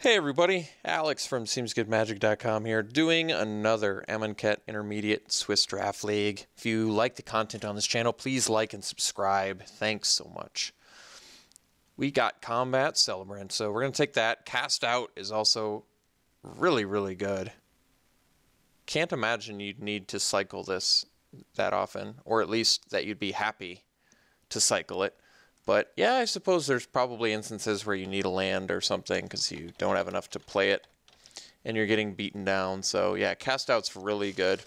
Hey everybody, Alex from SeemsGoodMagic.com here, doing another Amonkhet Intermediate Swiss Draft League. If you like the content on this channel, please like and subscribe. Thanks so much. We got Combat Celebrant, so we're going to take that. Cast Out is also really, really good. Can't imagine you'd need to cycle this that often, or at least that you'd be happy to cycle it. But yeah, I suppose there's probably instances where you need a land or something because you don't have enough to play it and you're getting beaten down. So yeah, Cast Out's really good.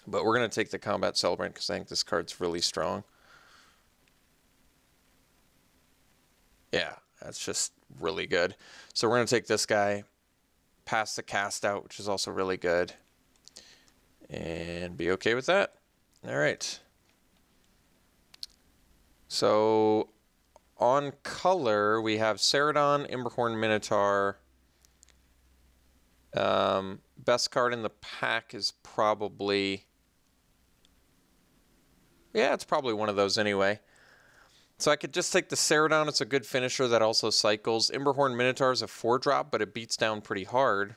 But we're going to take the Combat Celebrant because I think this card's really strong. Yeah, that's just really good. So we're going to take this guy, pass the Cast Out, which is also really good, and be okay with that. All right. So on color, we have Ceradon, Emberhorn Minotaur. Best card in the pack is probably... yeah, it's probably one of those anyway. So I could just take the Ceradon. It's a good finisher that also cycles. Emberhorn Minotaur is a 4-drop, but it beats down pretty hard.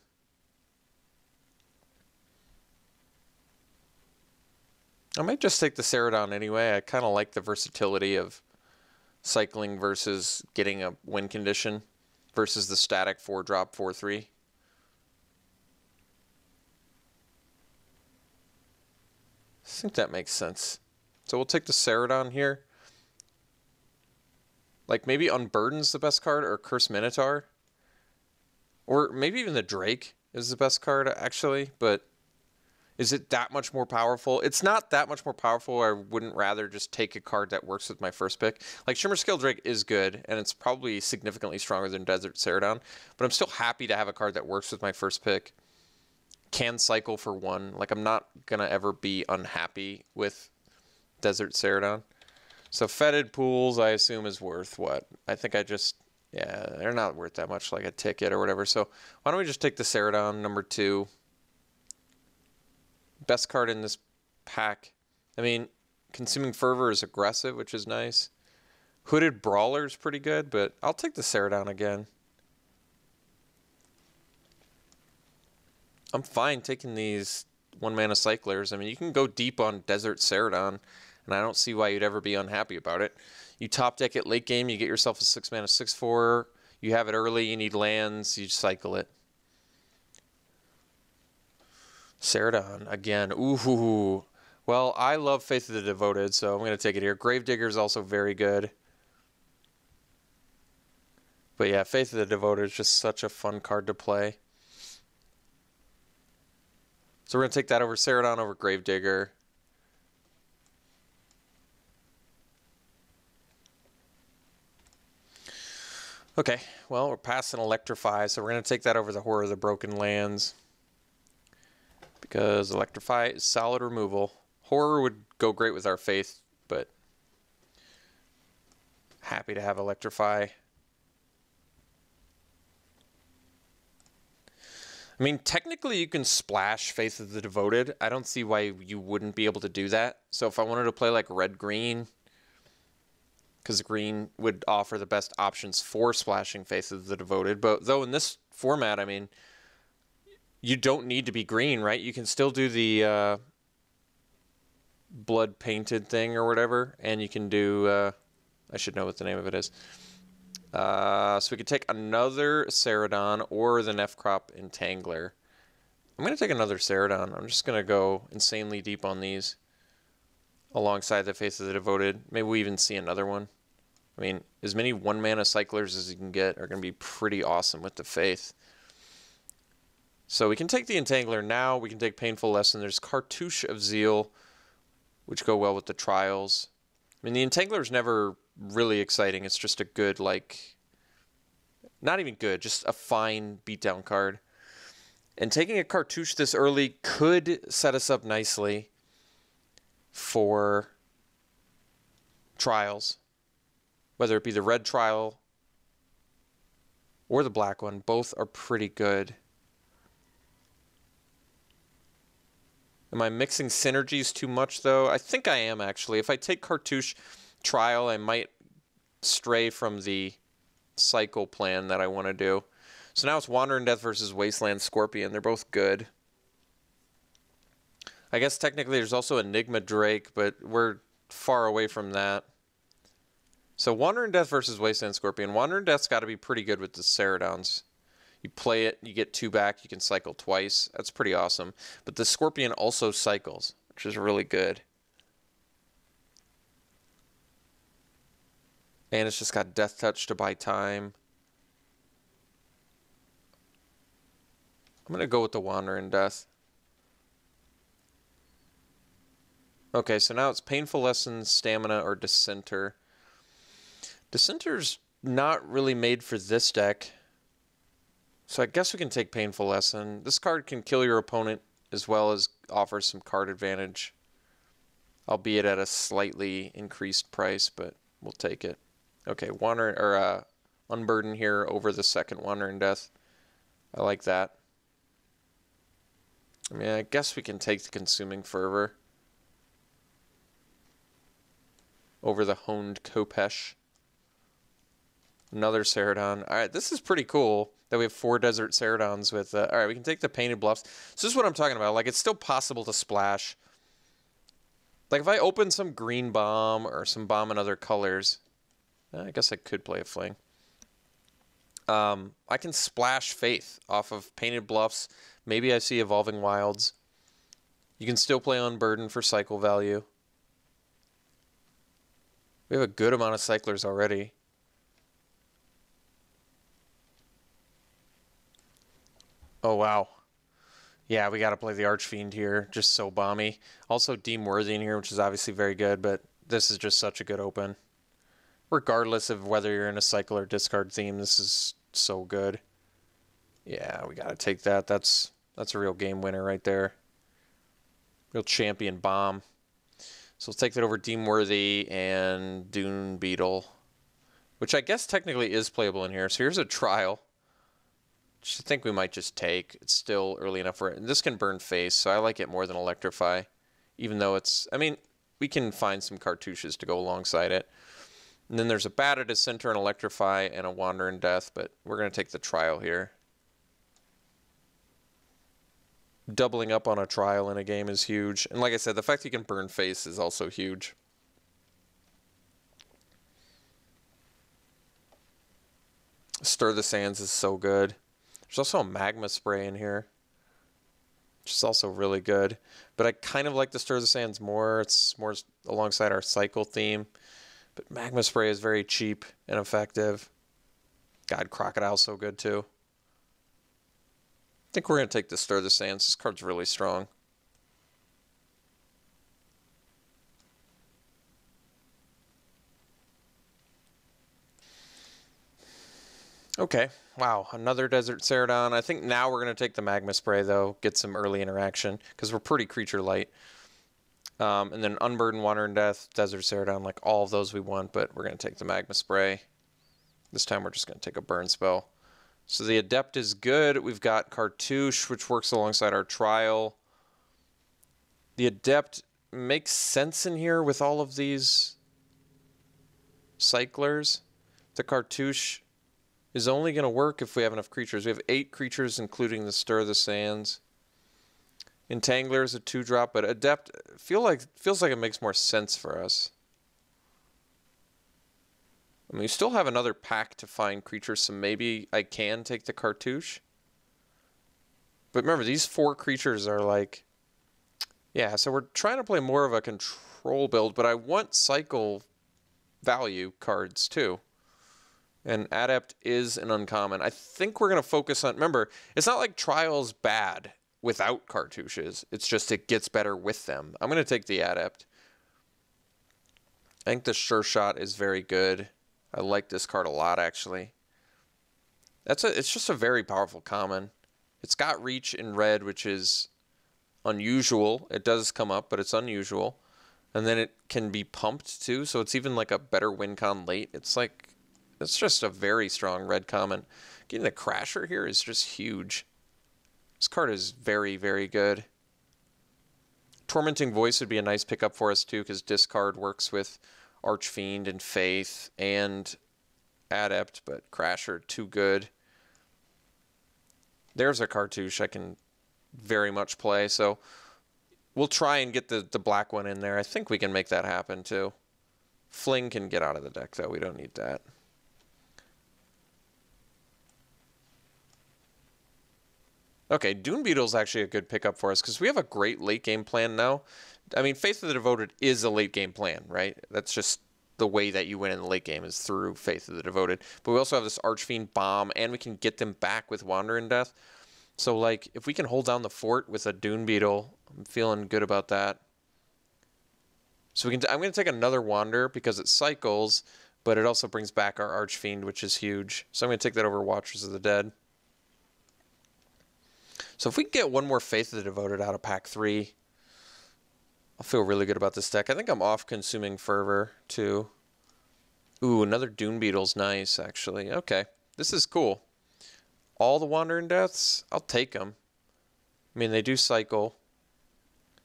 I might just take the Ceradon anyway. I kind of like the versatility of cycling versus getting a win condition versus the static 4-drop 4/3. I think that makes sense. So we'll take the Ceradon here. Like maybe Unburden's the best card, or Curse Minotaur. Or maybe even the Drake is the best card actually, but is it that much more powerful? It's not that much more powerful. I wouldn't rather just take a card that works with my first pick. Like Shimmer Scale Drake is good, and it's probably significantly stronger than Desert Ceradon, but I'm still happy to have a card that works with my first pick. Can cycle for one. Like I'm not going to ever be unhappy with Desert Ceradon. So Fetid Pools, I assume, is worth what? I think yeah, they're not worth that much, like a ticket or whatever. So why don't we just take the Ceradon, number 2. Best card in this pack. I mean, Consuming Fervor is aggressive, which is nice. Hooded Brawler is pretty good, but I'll take the Ceradon again. I'm fine taking these 1-mana cyclers. I mean, you can go deep on Desert Ceradon, and I don't see why you'd ever be unhappy about it. You top deck it late game, you get yourself a 6-mana 6/4. You have it early, you need lands, you cycle it. Ceradon again. Ooh. Well, I love Faith of the Devoted, so I'm going to take it here. Gravedigger is also very good. But yeah, Faith of the Devoted is just such a fun card to play. So we're going to take that over Ceradon over Gravedigger. Okay, well, we're passing Electrify, so we're going to take that over the Horror of the Broken Lands. Because Electrify is solid removal. Horror would go great with our Faith, but happy to have Electrify. I mean, technically you can splash Faith of the Devoted. I don't see why you wouldn't be able to do that. So if I wanted to play like red-green, because green would offer the best options for splashing Faith of the Devoted. But though in this format, I mean, you don't need to be green, right? You can still do the blood painted thing or whatever, and you can do, I should know what the name of it is. So we could take another Ceradon or the Nefcrop Entangler. I'm going to take another Ceradon. I'm just going to go insanely deep on these alongside the Faith of the Devoted. Maybe we even see another one. I mean, as many 1-mana cyclers as you can get are going to be pretty awesome with the Faith. So we can take the Entangler now. We can take Painful Lesson. There's Cartouche of Zeal, which go well with the Trials. I mean, the Entangler is never really exciting. It's just a good, like, not even good, just a fine beatdown card. And taking a Cartouche this early could set us up nicely for Trials. Whether it be the red Trial or the black one, both are pretty good. Am I mixing synergies too much, though? I think I am, actually. If I take Cartouche Trial, I might stray from the cycle plan that I want to do. So now it's Wandering Death versus Wasteland Scorpion. They're both good. I guess technically there's also Enigma Drake, but we're far away from that. So Wandering Death versus Wasteland Scorpion. Wandering Death's got to be pretty good with the Ceradons. You play it, you get 2 back, you can cycle twice. That's pretty awesome. But the Scorpion also cycles, which is really good. And it's just got Death Touch to buy time. I'm going to go with the Wandering Death. Okay, so now it's Painful Lessons, Stamina, or Dissenter. Dissenter's not really made for this deck. So I guess we can take Painful Lesson. This card can kill your opponent as well as offer some card advantage. Albeit at a slightly increased price, but we'll take it. Okay, Unburden here over the second Wandering Death. I like that. I mean, I guess we can take the Consuming Fervor over the Honed Kopesh. Another Ceradon. All right, this is pretty cool that we have 4 Desert Ceradons with... all right, we can take the Painted Bluffs. So this is what I'm talking about. Like, it's still possible to splash. Like, if I open some green bomb or some bomb in other colors... I guess I could play a Fling. I can splash Faith off of Painted Bluffs. Maybe I see Evolving Wilds. You can still play Unburden for cycle value. We have a good amount of cyclers already. Oh, wow. Yeah, we got to play the Archfiend here. Just so bomby. Also Deem Worthy in here, which is obviously very good, but this is just such a good open. Regardless of whether you're in a cycle or discard theme, this is so good. Yeah, we got to take that. That's a real game winner right there. Real champion bomb. So we'll take that over Deem Worthy and Dune Beetle, which I guess technically is playable in here. So here's a trial, which I think we might just take. It's still early enough for it. And this can burn face, so I like it more than Electrify, even though it's... I mean, we can find some cartouches to go alongside it. And then there's a Bat, a Dissenter, an Electrify, and a Wandering Death, but we're going to take the trial here. Doubling up on a trial in a game is huge. And like I said, the fact you can burn face is also huge. Stir the Sands is so good. There's also a Magma Spray in here, which is also really good. But I kind of like the Stir the Sands more. It's more alongside our cycle theme. But Magma Spray is very cheap and effective. God, Crocodile's so good too. I think we're going to take the Stir the Sands. This card's really strong. Okay, wow, another Desert Ceradon. I think now we're going to take the Magma Spray, though, get some early interaction, because we're pretty creature light. And then Unburden, Wandering Death, Desert Ceradon, like all of those we want, but we're going to take the Magma Spray. This time we're just going to take a burn spell. So the Adept is good. We've got Cartouche, which works alongside our Trial. The Adept makes sense in here with all of these cyclers. The Cartouche is only going to work if we have enough creatures. We have 8 creatures, including the Stir the Sands. Entangler is a 2-drop, but Adept feels like it makes more sense for us. I mean, we still have another pack to find creatures, so maybe I can take the Cartouche. But remember, these 4 creatures are like... Yeah, so we're trying to play more of a control build, but I want cycle value cards too. And Adept is an uncommon. I think we're going to focus on... Remember, it's not like Trial's bad without cartouches. It's just it gets better with them. I'm going to take the Adept. I think the Sure Shot is very good. I like this card a lot, actually. It's just a very powerful common. It's got Reach in red, which is unusual. It does come up, but it's unusual. And then it can be pumped, too, so it's even like a better win con late. It's just a very strong red common. Getting the Crasher here is just huge. This card is very, very good. Tormenting Voice would be a nice pickup for us, too, because discard works with Archfiend and Faith and Adept, but Crasher, too good. There's a cartouche I can very much play, so we'll try and get the black one in there. I think we can make that happen too. Fling can get out of the deck though, we don't need that. Okay, Dune Beetle's actually a good pickup for us because we have a great late game plan now. I mean, Faith of the Devoted is a late game plan, right? That's just the way that you win in the late game is through Faith of the Devoted. But we also have this Archfiend Bomb, and we can get them back with Wander in Death. So, like, if we can hold down the fort with a Dune Beetle, I'm feeling good about that. So I'm going to take another Wander because it cycles, but it also brings back our Archfiend, which is huge. So I'm going to take that over Watchers of the Dead. So if we can get one more Faith of the Devoted out of pack 3, I'll feel really good about this deck. I think I'm off Consuming Fervor, too. Ooh, another Dune Beetle's nice, actually. Okay, this is cool. All the Wandering Deaths, I'll take them. I mean, they do cycle.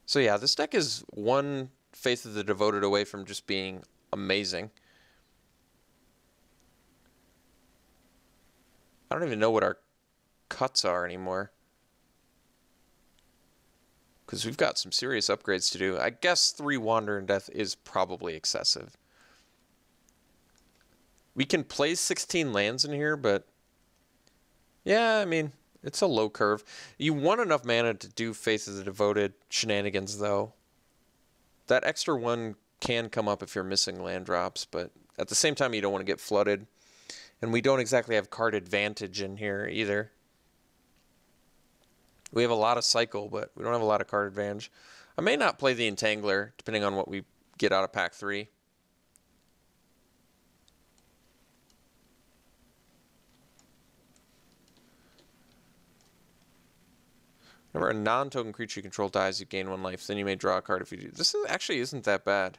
So yeah, this deck is one Faith of the Devoted away from just being amazing. I don't even know what our cuts are anymore, because we've got some serious upgrades to do. I guess 3 Wander in Death is probably excessive. We can play 16 lands in here, but yeah, I mean, it's a low curve. You want enough mana to do Faith of the Devoted shenanigans, though. That extra one can come up if you're missing land drops, but at the same time, you don't want to get flooded. And we don't exactly have card advantage in here either. We have a lot of cycle, but we don't have a lot of card advantage. I may not play the Entangler, depending on what we get out of pack 3. Remember, a non-token creature you control dies, you gain 1 life. Then you may draw a card if you do. This actually isn't that bad.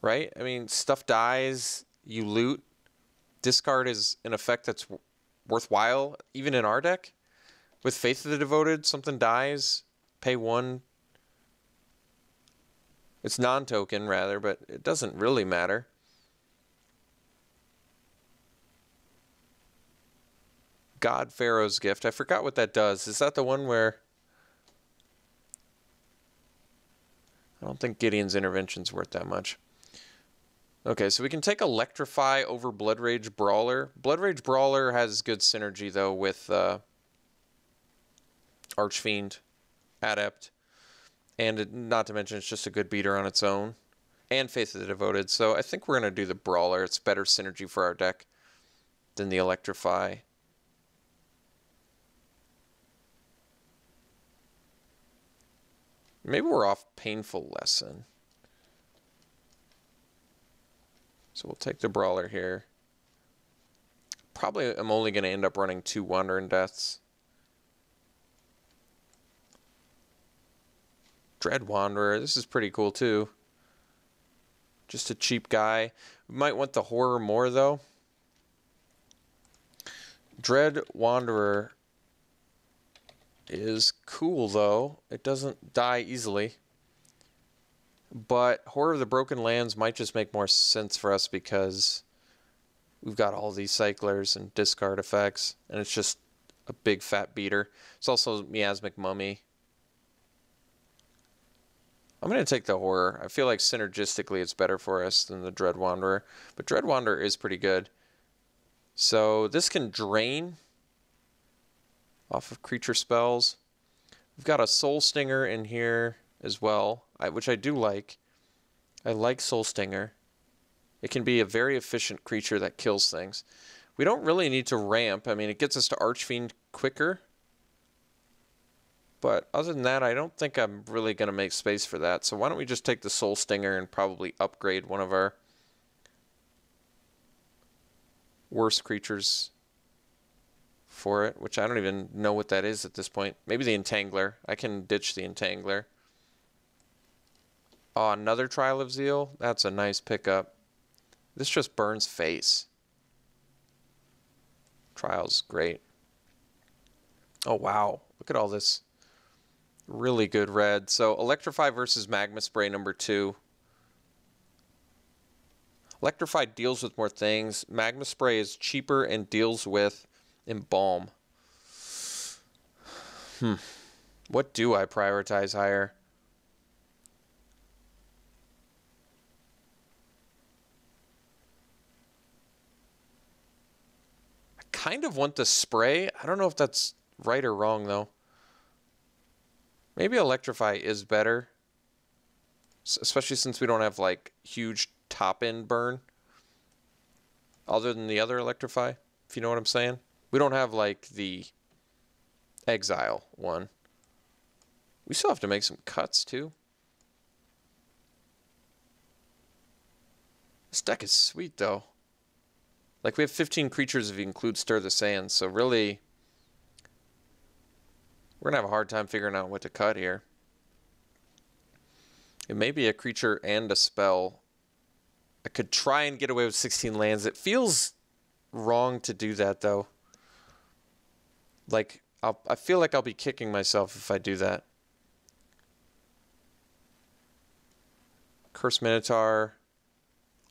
Right? I mean, stuff dies, you loot. Discard is an effect that's worthwhile, even in our deck. With Faith of the Devoted, something dies, pay 1. It's non-token, rather, but it doesn't really matter. God Pharaoh's Gift. I forgot what that does. Is that the one where... I don't think Gideon's Intervention's worth that much. Okay, so we can take Electrify over Blood Rage Brawler. Blood Rage Brawler has good synergy, though, with Archfiend, Adept. And not to mention, it's just a good beater on its own. And Faith of the Devoted. So I think we're going to do the Brawler. It's better synergy for our deck than the Electrify. Maybe we're off Painful Lesson. So we'll take the Brawler here. Probably I'm only going to end up running 2 Wandering Deaths. Dread Wanderer. This is pretty cool too. Just a cheap guy. We might want the Horror more though. Dread Wanderer is cool though. It doesn't die easily. But Horror of the Broken Lands might just make more sense for us because we've got all these cyclers and discard effects, and it's just a big fat beater. It's also Miasmic Mummy. I'm going to take the Horror. I feel like synergistically it's better for us than the Dread Wanderer, but Dread Wanderer is pretty good. So this can drain off of creature spells. We've got a Soul Stinger in here as well, which I do like. I like Soul Stinger. It can be a very efficient creature that kills things. We don't really need to ramp. I mean, it gets us to Archfiend quicker. But other than that, I don't think I'm really going to make space for that. So why don't we just take the Soul Stinger and probably upgrade one of our worst creatures for it, which I don't even know what that is at this point. Maybe the Entangler. I can ditch the Entangler. Oh, another Trial of Zeal? That's a nice pickup. This just burns face. Trial's great. Oh, wow. Look at all this really good red. So, Electrify versus Magma Spray number 2. Electrify deals with more things. Magma Spray is cheaper and deals with Embalm. What do I prioritize higher? I kind of want the spray. I don't know if that's right or wrong, though. Maybe Electrify is better. Especially since we don't have, like, huge top-end burn. Other than the other Electrify, if you know what I'm saying. We don't have, like, the Exile one. We still have to make some cuts, too. This deck is sweet, though. Like, we have 15 creatures if you include Stir the Sands, so really, we're going to have a hard time figuring out what to cut here. It may be a creature and a spell. I could try and get away with 16 lands. It feels wrong to do that, though. Like, I feel like I'll be kicking myself if I do that. Curse Minotaur.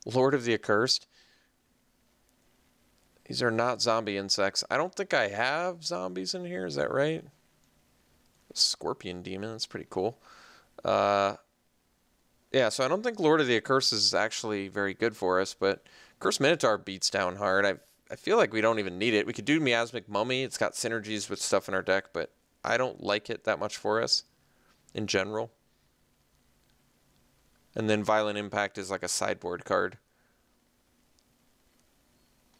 Lord of the Accursed. These are not zombie insects. I don't think I have zombies in here. Is that right? Scorpion Demon. That's pretty cool. Yeah, so I don't think Lord of the Accursed is actually very good for us, but Curse Minotaur beats down hard. I feel like we don't even need it. We could do Miasmic Mummy. It's got synergies with stuff in our deck, but I don't like it that much for us in general. And then Violent Impact is like a sideboard card.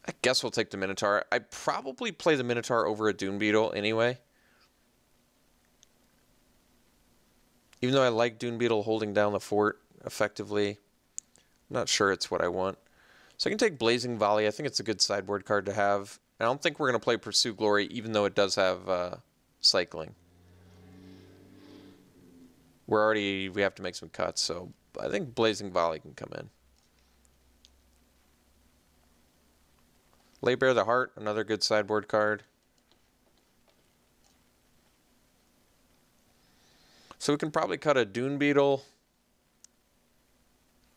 I guess we'll take the Minotaur. I'd probably play the Minotaur over a Dune Beetle anyway. Even though I like Dune Beetle holding down the fort effectively, I'm not sure it's what I want. So I can take Blazing Volley. I think it's a good sideboard card to have. I don't think we're going to play Pursue Glory, even though it does have cycling. We have to make some cuts, so I think Blazing Volley can come in. Lay Bare the Heart, another good sideboard card. So we can probably cut a Dune Beetle.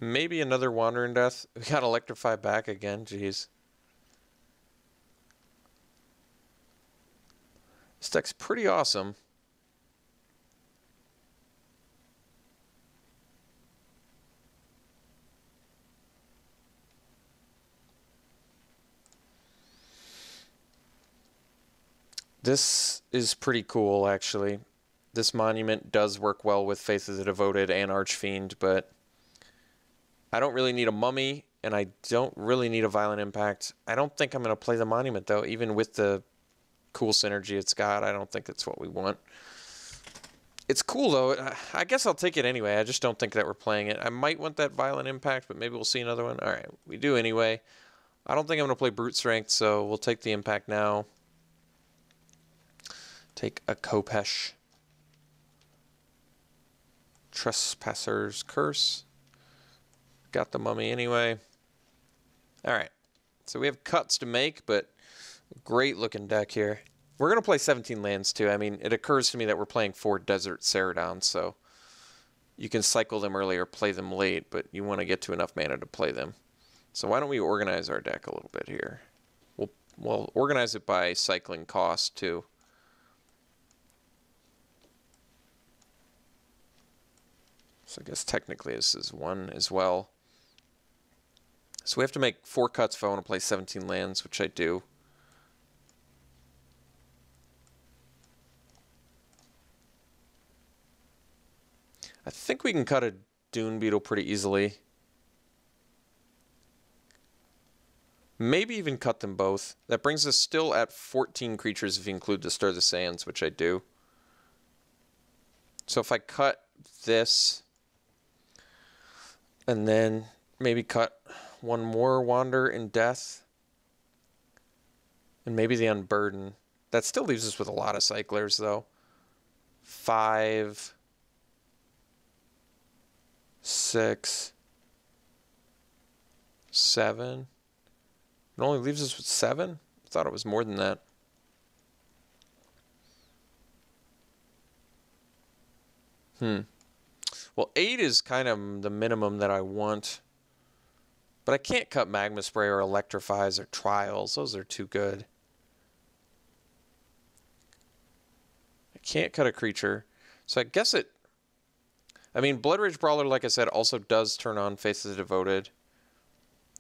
Maybe another Wandering Death. We got Electrify back again. Jeez. This deck's pretty awesome. This is pretty cool, actually. This monument does work well with Faith of the Devoted and Archfiend, but I don't really need a Mummy, and I don't really need a Violent Impact. I don't think I'm going to play the monument, though, even with the cool synergy it's got. I don't think it's what we want. It's cool, though. I guess I'll take it anyway. I just don't think that we're playing it. I might want that Violent Impact, but maybe we'll see another one. All right, we do anyway. I don't think I'm going to play Brute Strength, so we'll take the Impact now. Take a Kopesh. Trespasser's Curse. Got the Mummy anyway. Alright. So we have cuts to make, but great looking deck here. We're going to play 17 lands too. I mean, it occurs to me that we're playing 4 Desert Ceradons, so you can cycle them early or play them late, but you want to get to enough mana to play them. So why don't we organize our deck a little bit here? We'll organize it by cycling cost too. So I guess technically this is 1 as well. So we have to make 4 cuts if I want to play 17 lands, which I do. I think we can cut a Dune Beetle pretty easily. Maybe even cut them both. That brings us still at 14 creatures if you include the Stir the Sands, which I do. So if I cut this, and then maybe cut one more Wander in Death, and maybe the Unburden. That still leaves us with a lot of cyclers, though. 5, 6, 7. It only leaves us with 7? I thought it was more than that. Well, 8 is kind of the minimum that I want. But I can't cut Magma Spray or Electrifies or Trials. Those are too good. I can't cut a creature. So I guess it... I mean, Blood Rage Brawler, like I said, also does turn on Faith of the Devoted.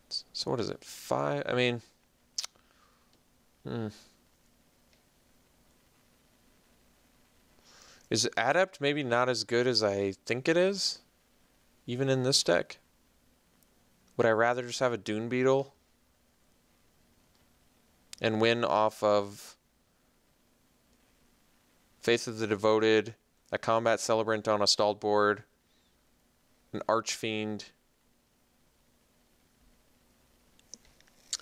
So what is it? 5? I mean... Is Adept maybe not as good as I think it is? Even in this deck? Would I rather just have a Dune Beetle? And win off of Faith of the Devoted, a Combat Celebrant on a stalled board, an Archfiend,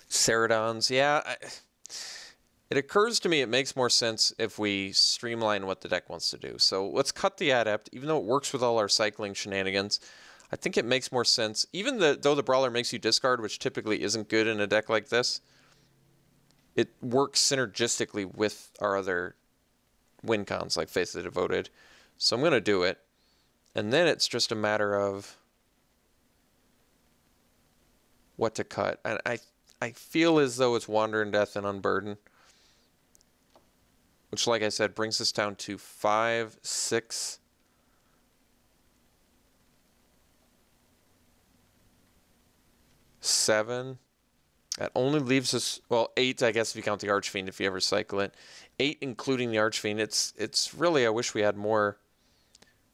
Ceradons. Yeah, it occurs to me it makes more sense if we streamline what the deck wants to do. So let's cut the Adept, even though it works with all our cycling shenanigans. I think it makes more sense, even though the Brawler makes you discard, which typically isn't good in a deck like this, it works synergistically with our other win cons, like Faith of the Devoted. So I'm going to do it. And then it's just a matter of what to cut. And I feel as though it's Wander in Death and Unburden, which, like I said, brings us down to 5, 6, 7. That only leaves us, well, 8, I guess, if you count the Archfiend, if you ever cycle it. 8, including the Archfiend. It's really, I wish we had more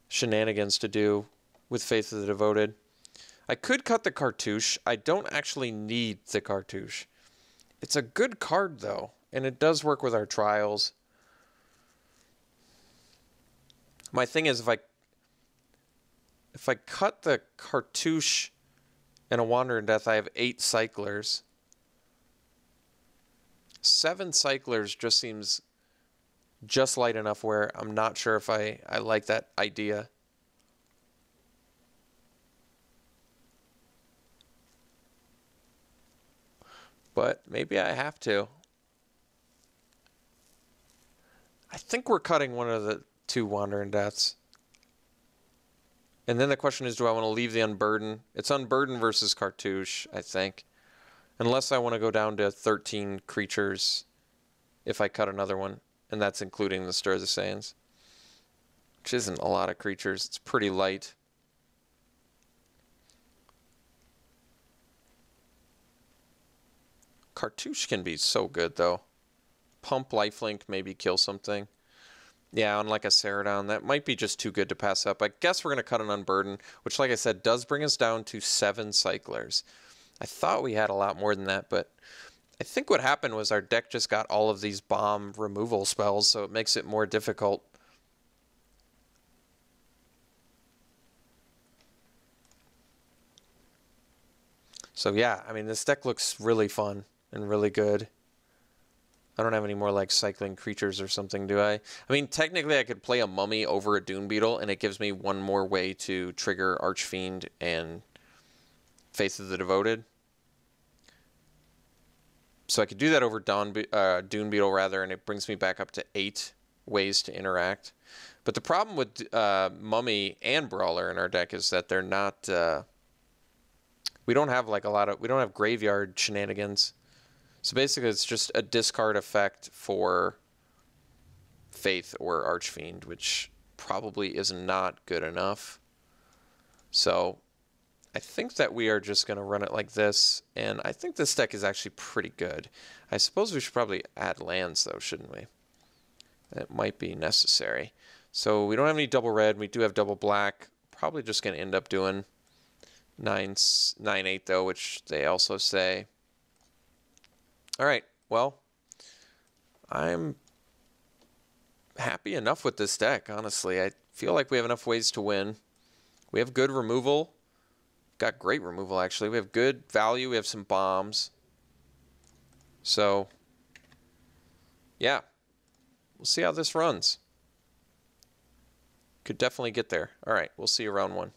shenanigans to do with Faith of the Devoted. I could cut the Cartouche. I don't actually need the Cartouche. It's a good card, though, and it does work with our trials. My thing is, if I cut the Cartouche and a Wander in Death, I have 8 cyclers. 7 cyclers just seems just light enough where I'm not sure if I like that idea. But maybe I have to. I think we're cutting one of the 2 Wander in Deaths. And then the question is, do I want to leave the Unburden? It's Unburden versus Cartouche, I think. Unless I want to go down to 13 creatures if I cut another one. And that's including the Stir of the Saiyans, which isn't a lot of creatures. It's pretty light. Cartouche can be so good, though. Pump Lifelink, maybe kill something. Yeah, unlike a Ceradon, that might be just too good to pass up. I guess we're going to cut an Unburden, which, like I said, does bring us down to 7 cyclers. I thought we had a lot more than that, but I think what happened was our deck just got all of these bomb removal spells, so it makes it more difficult. So yeah, I mean, this deck looks really fun and really good. I don't have any more like cycling creatures or something, do I? I mean, technically I could play a Mummy over a Dune Beetle, and it gives me one more way to trigger Archfiend and Faith of the Devoted. So I could do that over Dune Beetle, rather, and it brings me back up to 8 ways to interact. But the problem with Mummy and Brawler in our deck is that they're not... we don't have like we don't have graveyard shenanigans. So basically it's just a discard effect for Faith or Archfiend, which probably is not good enough. So I think that we are just going to run it like this, and I think this deck is actually pretty good. I suppose we should probably add lands, though, shouldn't we? That might be necessary. So we don't have any double red. We do have double black. Probably just going to end up doing 9/8, though, which they also say. All right, well, I'm happy enough with this deck, honestly. I feel like we have enough ways to win. We have good removal. Got great removal, actually. We have good value. We have some bombs. So, yeah. We'll see how this runs. Could definitely get there. All right, we'll see you round 1.